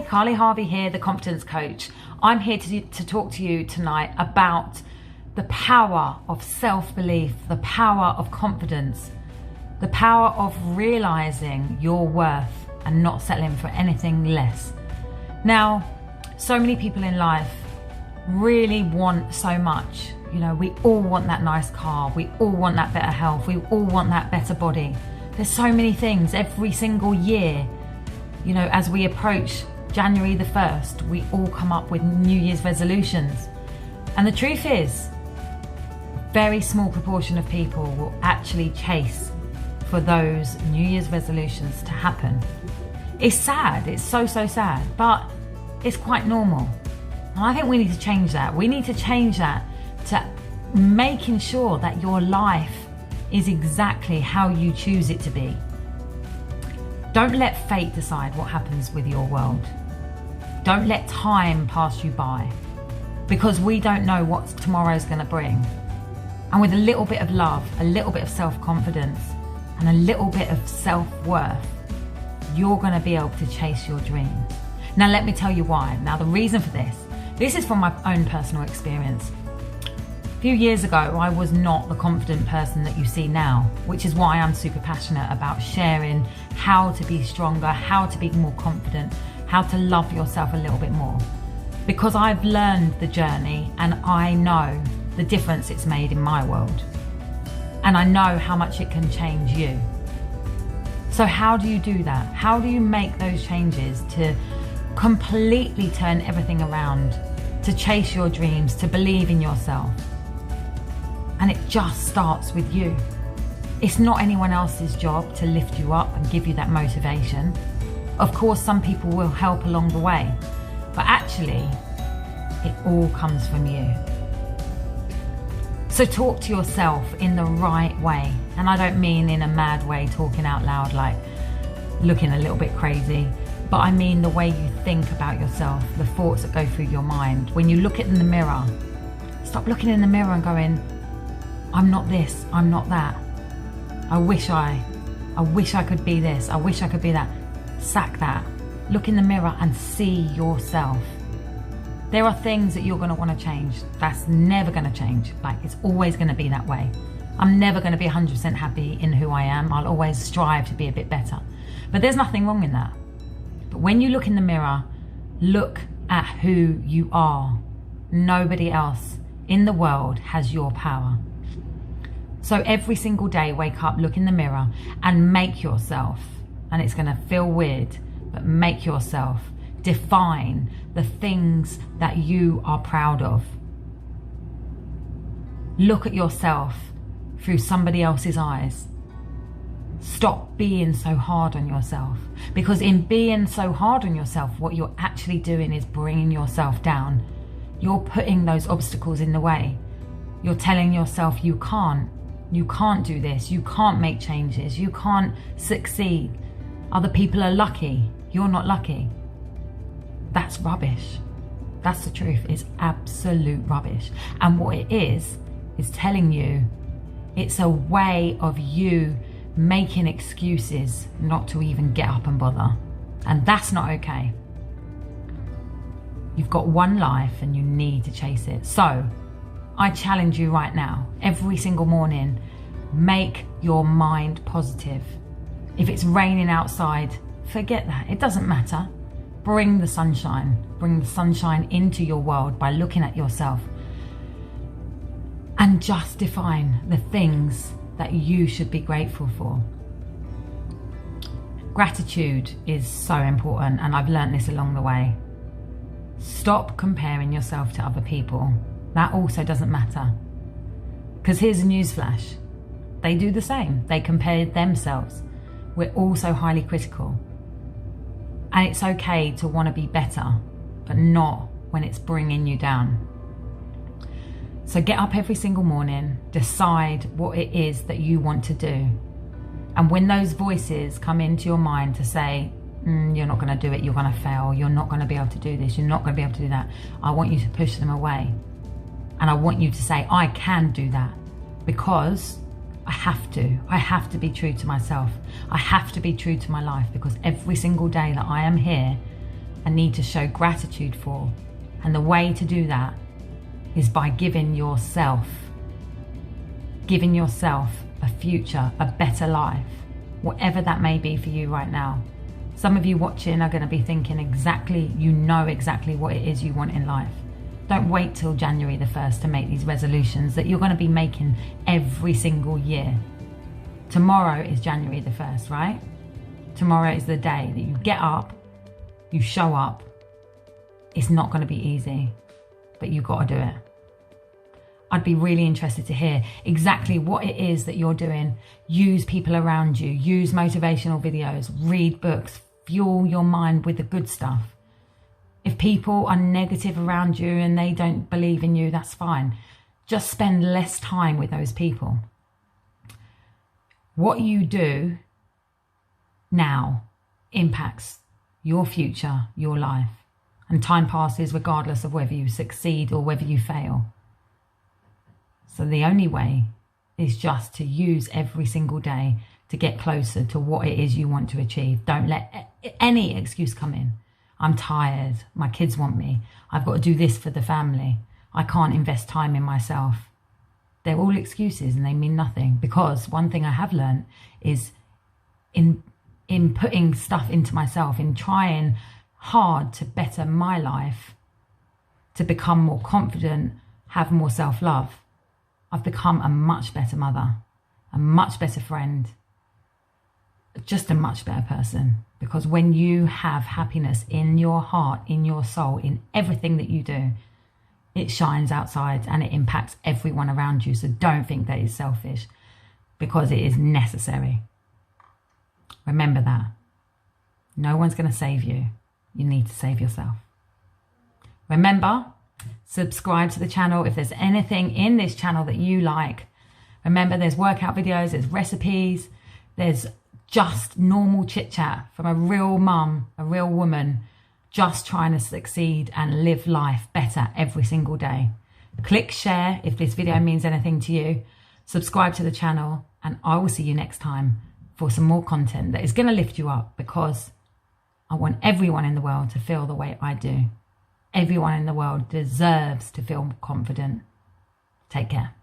Carly Harvey here, the confidence coach. I'm here to talk to you tonight about the power of self-belief, the power of confidence, the power of realizing your worth and not settling for anything less. Now, so many people in life really want so much. You know, we all want that nice car, we all want that better health, we all want that better body. There's so many things every single year. You know, as we approach January the 1st, we all come up with New Year's resolutions. And the truth is, a very small proportion of people will actually chase for those New Year's resolutions to happen. It's sad, it's so sad, but it's quite normal. And I think we need to change that. We need to change that to making sure that your life is exactly how you choose it to be. Don't let fate decide what happens with your world. Don't let time pass you by, because we don't know what tomorrow's going to bring. And with a little bit of love, a little bit of self-confidence, and a little bit of self-worth, you're going to be able to chase your dreams. Now let me tell you why. Now the reason for this is from my own personal experience. A few years ago, I was not the confident person that you see now, which is why I'm super passionate about sharing how to be stronger, how to be more confident, how to love yourself a little bit more. Because I've learned the journey and I know the difference it's made in my world. And I know how much it can change you. So how do you do that? How do you make those changes to completely turn everything around, to chase your dreams, to believe in yourself? And it just starts with you. It's not anyone else's job to lift you up and give you that motivation. Of course, some people will help along the way, but actually, it all comes from you. So talk to yourself in the right way. And I don't mean in a mad way, talking out loud, like looking a little bit crazy, but I mean the way you think about yourself, the thoughts that go through your mind. When you look in the mirror, stop looking in the mirror and going, I'm not this, I'm not that. I wish I could be this, I wish I could be that. Sack that. Look in the mirror and see yourself. There are things that you're going to want to change. That's never going to change. Like, it's always going to be that way. I'm never going to be 100% happy in who I am. I'll always strive to be a bit better. But there's nothing wrong in that. But when you look in the mirror, look at who you are. Nobody else in the world has your power. So every single day, wake up, look in the mirror and make yourself, and it's going to feel weird, but make yourself define the things that you are proud of. Look at yourself through somebody else's eyes. Stop being so hard on yourself, because in being so hard on yourself, what you're actually doing is bringing yourself down. You're putting those obstacles in the way. You're telling yourself you can't do this, you can't make changes, you can't succeed. Other people are lucky, you're not lucky. That's rubbish. That's the truth. It's absolute rubbish. And what it is telling you it's a way of you making excuses not to even get up and bother. And that's not okay. You've got one life and you need to chase it. So I challenge you right now, every single morning, make your mind positive. If it's raining outside, forget that. It doesn't matter. Bring the sunshine. Bring the sunshine into your world by looking at yourself. And just define the things that you should be grateful for. Gratitude is so important, and I've learned this along the way. Stop comparing yourself to other people. That also doesn't matter. Because here's a newsflash. They do the same. They compare themselves. We're all so highly critical. And it's okay to want to be better, but not when it's bringing you down. So get up every single morning, decide what it is that you want to do. And when those voices come into your mind to say, you're not going to do it, you're going to fail, you're not going to be able to do this, you're not going to be able to do that, I want you to push them away. And I want you to say, I can do that, because I have to be true to myself. I have to be true to my life, because every single day that I am here, and need to show gratitude for. And the way to do that is by giving yourself a future, a better life, whatever that may be for you right now. Some of you watching are going to be thinking you know exactly what it is you want in life. Don't wait till January the 1st to make these resolutions that you're going to be making every single year. Tomorrow is January the 1st, right? Tomorrow is the day that you get up, you show up. It's not going to be easy, but you've got to do it. I'd be really interested to hear exactly what it is that you're doing. Use people around you, use motivational videos, read books, fuel your mind with the good stuff. If people are negative around you and they don't believe in you, that's fine. Just spend less time with those people. What you do now impacts your future, your life. And time passes regardless of whether you succeed or whether you fail. So the only way is just to use every single day to get closer to what it is you want to achieve. Don't let any excuse come in. I'm tired. My kids want me. I've got to do this for the family. I can't invest time in myself. They're all excuses and they mean nothing, because one thing I have learned is in putting stuff into myself, in trying hard to better my life, to become more confident, have more self-love, I've become a much better mother, a much better friend, just a much better person. Because when you have happiness in your heart, in your soul, in everything that you do, it shines outside and it impacts everyone around you. So don't think that it's selfish, because it is necessary. Remember that. No one's going to save you. You need to save yourself. Remember, subscribe to the channel if there's anything in this channel that you like. Remember, there's workout videos, there's recipes, there's just normal chit chat from a real mum, a real woman, just trying to succeed and live life better every single day. Click share if this video means anything to you. Subscribe to the channel, and I will see you next time for some more content that is going to lift you up, because I want everyone in the world to feel the way I do. Everyone in the world deserves to feel confident. Take care.